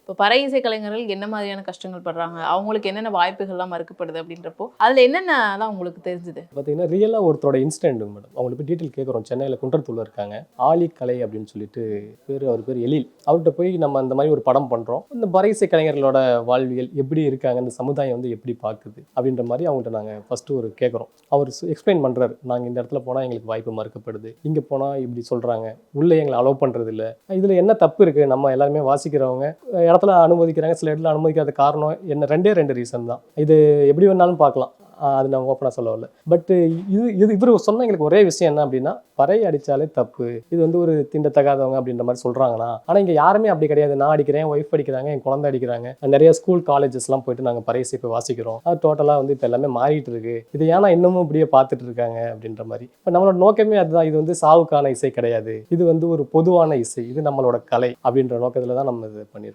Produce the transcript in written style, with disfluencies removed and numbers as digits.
இப்போ பறை இசை கலைஞர்கள் என்ன மாதிரியான கஷ்டங்கள் படுறாங்க, அவங்களுக்கு என்னென்ன வாய்ப்புகள்லாம் மறுக்கப்படுது அப்படின்றப்போ அதில் என்னென்னலாம் உங்களுக்கு தெரிஞ்சுது? பார்த்தீங்கன்னா ரியலாக ஒருத்தரோட இன்சிடென்ட் மேடம். அவங்களுக்கு போய் டீட்டெயில் கேட்குறோம். சென்னையில் குன்றத்தூர்ல இருக்காங்க. ஆலி கலை அப்படின்னு சொல்லிட்டு அவர் பேர் எழில். அவர்கிட்ட போய் நம்ம இந்த மாதிரி ஒரு படம் பண்ணுறோம். இந்த பறை இசை கலைஞர்களோட வாழ்வியல் எப்படி இருக்காங்க, இந்த சமுதாயம் வந்து எப்படி பார்க்குது அப்படின்ற மாதிரி அவங்கள்ட்ட நாங்கள் ஃபஸ்ட்டு ஒரு கேட்குறோம். அவர் எக்ஸ்பிளைன் பண்ணுறாரு. நாங்கள் இந்த இடத்துல போனால் எங்களுக்கு வாய்ப்பு மறுக்கப்படுது, இங்கே போனால் இப்படி சொல்கிறாங்க, உள்ளே எங்களை அலோவ் பண்ணுறது இல்லை, இதில் என்ன தப்பு இருக்குது, நம்ம எல்லாருமே வாசிக்கிறவங்க இடத்துல அனுமதிக்கிறாங்க, சில இடத்துல அனுமதிக்காத காரணம் என்ன, ரெண்டு ரீசன் தான். இது எப்படி வேணாலும் பார்க்கலாம், அது நான் ஓப்பனாக சொல்ல வரல. பட் இவர் சொன்ன எங்களுக்கு ஒரே விஷயம் என்ன அப்படின்னா, பறை அடித்தாலே தப்பு, இது வந்து ஒரு தீண்டத்தகாதவங்க அப்படின்ற மாதிரி சொல்கிறாங்கன்னா, ஆனால் இங்கே யாருமே அப்படி கிடையாது. நான் அடிக்கிறேன், ஒய்ஃப் அடிக்கிறாங்க, என் குழந்தை அடிக்கிறாங்க, நிறைய ஸ்கூல் காலேஜஸ்லாம் போயிட்டு நாங்கள் பறை இசை வாசிக்கிறோம். அது டோட்டலாக வந்து இப்போ எல்லாமே மாறிட்டு இருக்கு. இது ஏன்னா இன்னமும் இப்படியே பார்த்துட்டு இருக்காங்க அப்படின்ற மாதிரி. இப்போ நம்மளோட நோக்கமே அதுதான். இது வந்து சாவுக்கான இசை கிடையாது, இது வந்து ஒரு பொதுவான இசை, இது நம்மளோட கலை அப்படின்ற நோக்கத்தில் தான் நம்ம இது பண்ணியிருக்கோம்.